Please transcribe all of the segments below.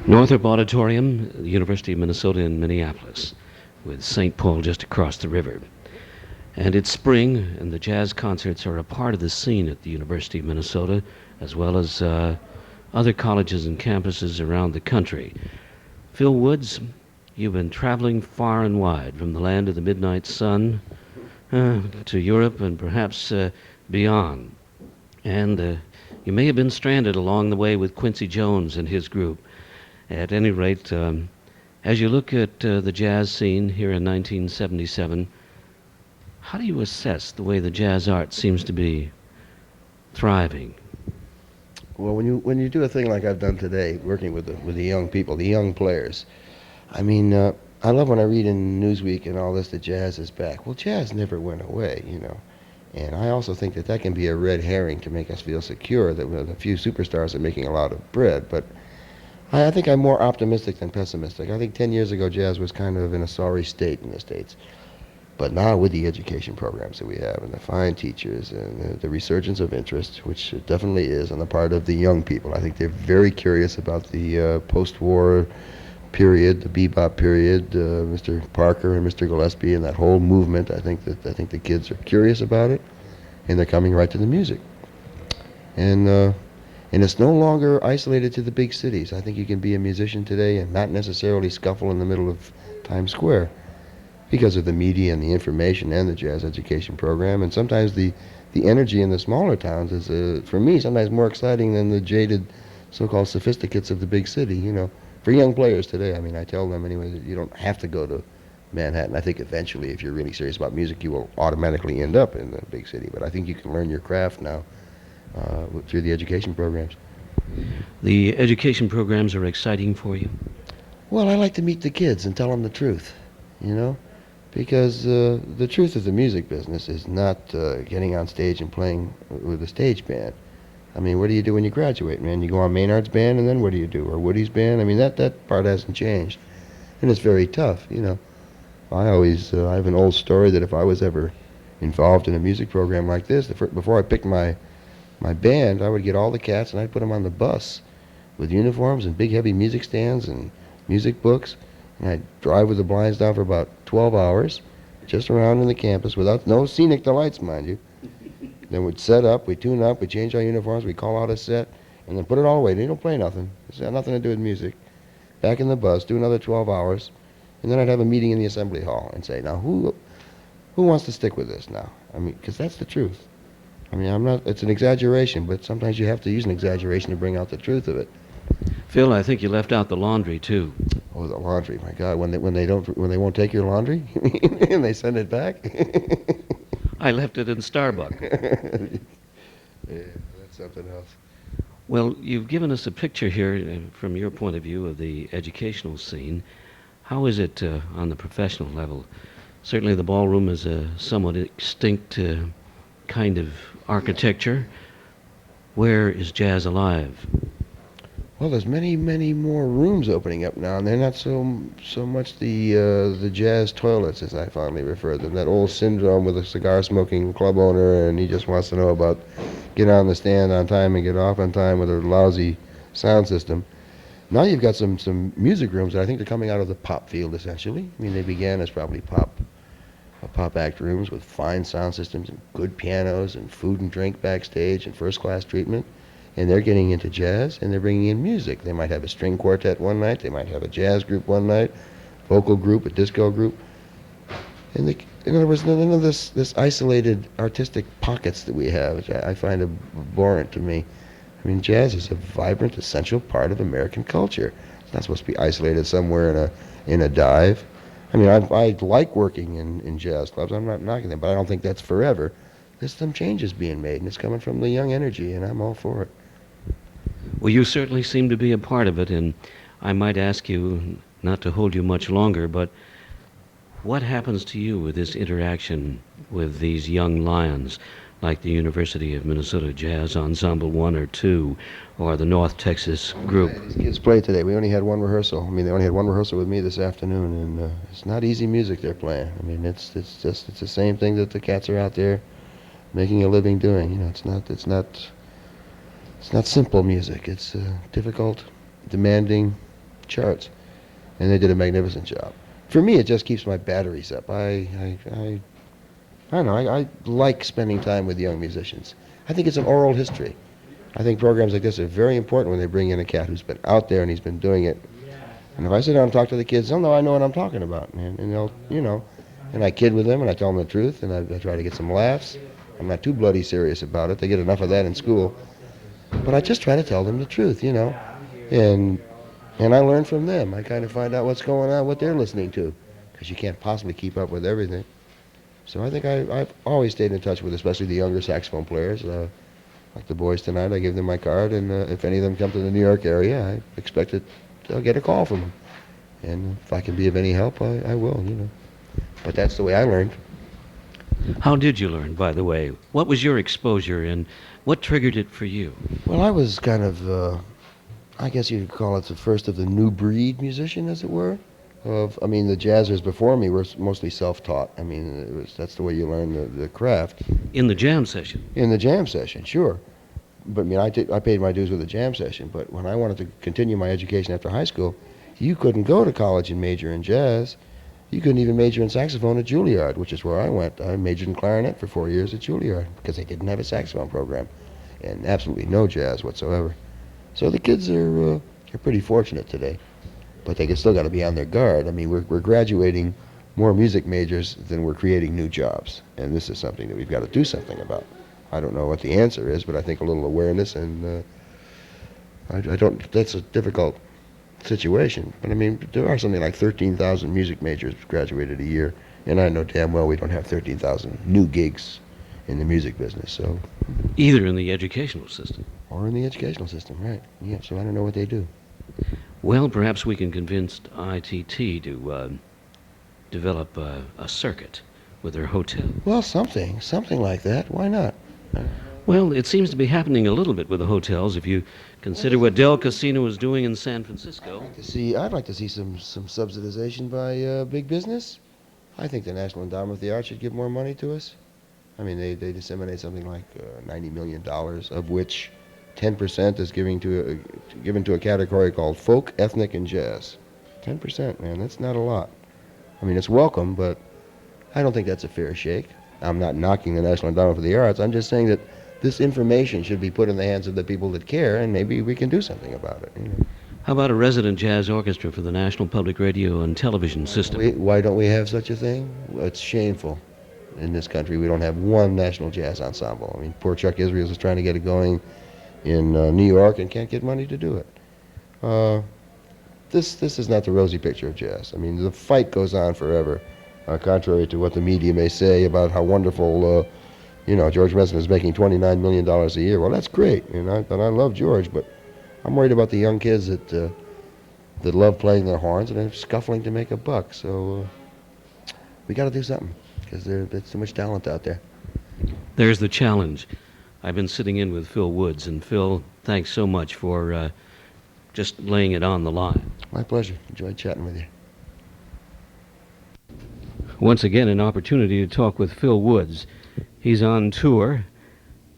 Northrop Auditorium, the University of Minnesota in Minneapolis, with St. Paul just across the river. And it's spring, and the jazz concerts are a part of the scene at the University of Minnesota, as well as other colleges and campuses around the country. Phil Woods, you've been traveling far and wide, from the land of the midnight sun to Europe and perhaps beyond. And you may have been stranded along the way with Quincy Jones and his group. At any rate, as you look at the jazz scene here in 1977, how do you assess the way the jazz art seems to be thriving? Well, when you do a thing like I've done today, working with the young people, the young players, I mean, I love when I read in Newsweek and all this that jazz is back. Well, jazz never went away, you know. And I also think that that can be a red herring to make us feel secure that a few superstars are making a lot of bread. But I think I'm more optimistic than pessimistic. I think 10 years ago, jazz was kind of in a sorry state in the States. But now with the education programs that we have and the fine teachers and the resurgence of interest, which it definitely is on the part of the young people, I think they're very curious about the post-war period, the bebop period, Mr. Parker and Mr. Gillespie and that whole movement. I think the kids are curious about it, and they're coming right to the music. And it's no longer isolated to the big cities. I think you can be a musician today and not necessarily scuffle in the middle of Times Square because of the media and the information and the jazz education program. And sometimes the energy in the smaller towns is, for me, sometimes more exciting than the jaded so-called sophisticates of the big city, you know. For young players today, I mean, I tell them anyway that you don't have to go to Manhattan. I think eventually, if you're really serious about music, you will automatically end up in the big city. But I think you can learn your craft now through the education programs. The education programs are exciting for you? Well, I like to meet the kids and tell them the truth, you know, because the truth of the music business is not getting on stage and playing with a stage band. I mean, what do you do when you graduate, man? You go on Maynard's band, and then what do you do? Or Woody's band? I mean, that part hasn't changed. And it's very tough, you know. I have an old story that if I was ever involved in a music program like this, before I picked my band, I would get all the cats and I'd put them on the bus with uniforms and big heavy music stands and music books. And I'd drive with the blinds down for about 12 hours, just around in the campus without no scenic delights, mind you. Then we'd set up, we'd tune up, we'd change our uniforms, we'd call out a set, and then put it all away. They don't play nothing. It's got nothing to do with music. Back in the bus, do another 12 hours, and then I'd have a meeting in the assembly hall and say, now who wants to stick with this now? I mean, because that's the truth. I mean, it's an exaggeration, but sometimes you have to use an exaggeration to bring out the truth of it. Phil, I think you left out the laundry, too. Oh, the laundry, my God, when they won't take your laundry and they send it back? I left it in Starbucks. Yeah, that's something else. Well, you've given us a picture here from your point of view of the educational scene. How is it on the professional level? Certainly the ballroom is a somewhat extinct kind of architecture. Where is jazz alive? Well, there's many, many more rooms opening up now, and they're not so much the jazz toilets, as I fondly refer to them. That old syndrome with a cigar-smoking club owner, and he just wants to know about get on the stand on time and get off on time with a lousy sound system. Now you've got some music rooms that I think they're coming out of the pop field, essentially. I mean, they began as probably pop act rooms with fine sound systems and good pianos and food and drink backstage and first-class treatment. And they're getting into jazz, and they're bringing in music. They might have a string quartet one night. They might have a jazz group one night, vocal group, a disco group. And in other words, none of this isolated artistic pockets that we have, which I find abhorrent to me. I mean, jazz is a vibrant, essential part of American culture. It's not supposed to be isolated somewhere in a dive. I mean, I like working in jazz clubs. I'm not knocking them, but I don't think that's forever. There's some changes being made, and it's coming from the young energy, and I'm all for it. Well, you certainly seem to be a part of it, and I might ask you, not to hold you much longer, but what happens to you with this interaction with these young lions, like the University of Minnesota Jazz Ensemble 1 or 2, or the North Texas group? These kids played today. We only had one rehearsal. I mean, they only had one rehearsal with me this afternoon, and it's not easy music they're playing. I mean, it's the same thing that the cats are out there making a living doing. You know, it's not simple music. It's difficult, demanding, charts, and they did a magnificent job. For me, it just keeps my batteries up. I don't know. I like spending time with young musicians. I think it's an oral history. I think programs like this are very important when they bring in a cat who's been out there and he's been doing it. And if I sit down and talk to the kids, they'll know I know what I'm talking about, man. And they'll, and I kid with them and I tell them the truth and I try to get some laughs. I'm not too bloody serious about it. They get enough of that in school. But I just try to tell them the truth. And I learn from them. I kind of find out what's going on, what they're listening to, because you can't possibly keep up with everything. So I think I've always stayed in touch with, especially the younger saxophone players. Like the boys tonight, I give them my card, and if any of them come to the New York area, I expect that I'll get a call from them. And if I can be of any help, I will. But that's the way I learned. How did you learn, by the way? What was your exposure and what triggered it for you? Well, I was kind of, I guess you'd call it the first of the new breed musician, as it were. The jazzers before me were mostly self-taught. That's the way you learn the craft. In the jam session? In the jam session, sure. But I paid my dues with the jam session. But when I wanted to continue my education after high school, you couldn't go to college and major in jazz. You couldn't even major in saxophone at Juilliard, which is where I went. I majored in clarinet for 4 years at Juilliard because they didn't have a saxophone program and absolutely no jazz whatsoever. So the kids are pretty fortunate today. But they still got to be on their guard. We're graduating more music majors than we're creating new jobs, and this is something that we've got to do something about. I don't know what the answer is, but I think a little awareness, and I don't. That's a difficult situation. But there are something like 13,000 music majors graduated a year, and I know damn well we don't have 13,000 new gigs in the music business. So either in the educational system or in the educational system, right? Yeah. So I don't know what they do. Well, perhaps we can convince ITT to develop a circuit with their hotel. Well, something like that. Why not? Well, it seems to be happening a little bit with the hotels. If you consider what Del Casino is doing in San Francisco. I'd like to see some subsidization by big business. I think the National Endowment of the Arts should give more money to us. They disseminate something like $90 million, of which 10% is given to a category called folk, ethnic, and jazz. 10%, man, that's not a lot. It's welcome, but I don't think that's a fair shake. I'm not knocking the National Endowment for the Arts. I'm just saying that this information should be put in the hands of the people that care, and maybe we can do something about it. How about a resident jazz orchestra for the National Public Radio and Television System? Why don't we have such a thing? Well, it's shameful. In this country, we don't have one national jazz ensemble. Poor Chuck Israels is trying to get it going in New York and can't get money to do it. This is not the rosy picture of jazz. The fight goes on forever, contrary to what the media may say about how wonderful, George Benson is making $29 million a year. Well, that's great, and I love George, but I'm worried about the young kids that love playing their horns and are scuffling to make a buck. So we got to do something because there's too much talent out there. There's the challenge. I've been sitting in with Phil Woods, and Phil, thanks so much for just laying it on the line. My pleasure. Enjoyed chatting with you. Once again, an opportunity to talk with Phil Woods. He's on tour,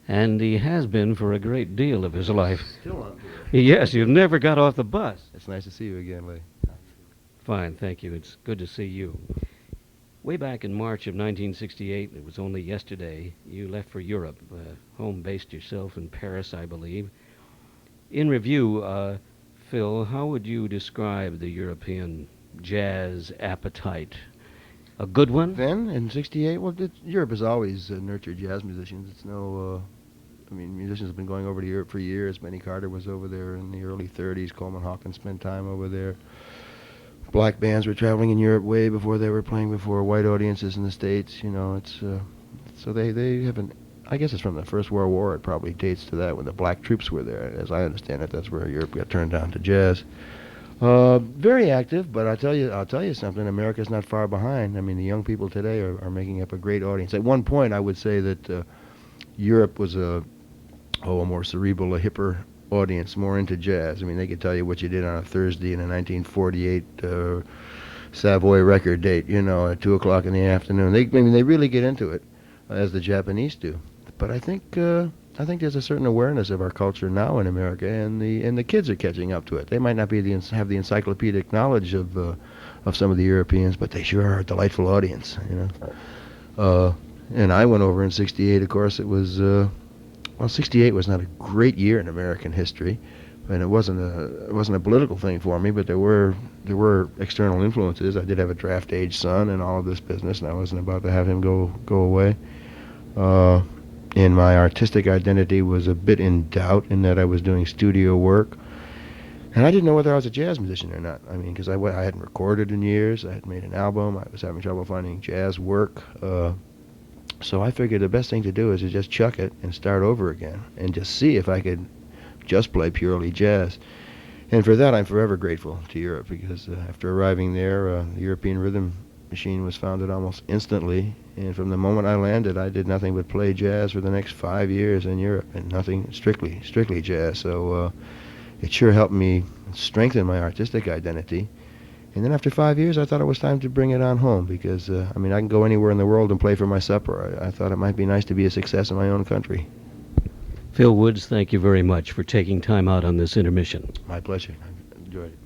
and he has been for a great deal of his life. Still on tour. Yes, you've never got off the bus. It's nice to see you again, Leigh. Fine, thank you. It's good to see you. Way back in March of 1968, it was only yesterday, you left for Europe, home-based yourself in Paris, I believe. In review, Phil, how would you describe the European jazz appetite? A good one? Then, in 68, well, Europe has always nurtured jazz musicians. It's no, musicians have been going over to Europe for years. Benny Carter was over there in the early 30s. Coleman Hawkins spent time over there. Black bands were traveling in Europe way before they were playing before white audiences in the States. So they have I guess it's from the First World War. It probably dates to that when the black troops were there. As I understand it, that's where Europe got turned on to jazz. Very active, but I'll tell you something. America's not far behind. The young people today are making up a great audience. At one point, I would say that Europe was a more cerebral, a hipper audience, more into jazz. They could tell you what you did on a Thursday in a 1948 Savoy record date, at 2 o'clock in the afternoon. They really get into it, as the Japanese do. But I think I think there's a certain awareness of our culture now in America, and the kids are catching up to it. They might not be have the encyclopedic knowledge of some of the Europeans, but they sure are a delightful audience. And I went over in '68. Of course, it was '68 was not a great year in American history, and it wasn't a political thing for me. But there were external influences. I did have a draft age son and all of this business, and I wasn't about to have him go away. And my artistic identity was a bit in doubt in that I was doing studio work. And I didn't know whether I was a jazz musician or not. I mean, because I hadn't recorded in years. I had made an album. I was having trouble finding jazz work. So I figured the best thing to do is to just chuck it and start over again and just see if I could just play purely jazz. And for that, I'm forever grateful to Europe, because after arriving there, the European Rhythm Machine was founded almost instantly. And from the moment I landed, I did nothing but play jazz for the next 5 years in Europe, and nothing strictly jazz. So it sure helped me strengthen my artistic identity. And then after 5 years, I thought it was time to bring it on home, because I can go anywhere in the world and play for my supper. I thought it might be nice to be a success in my own country. Phil Woods, thank you very much for taking time out on this intermission. My pleasure. I enjoyed it.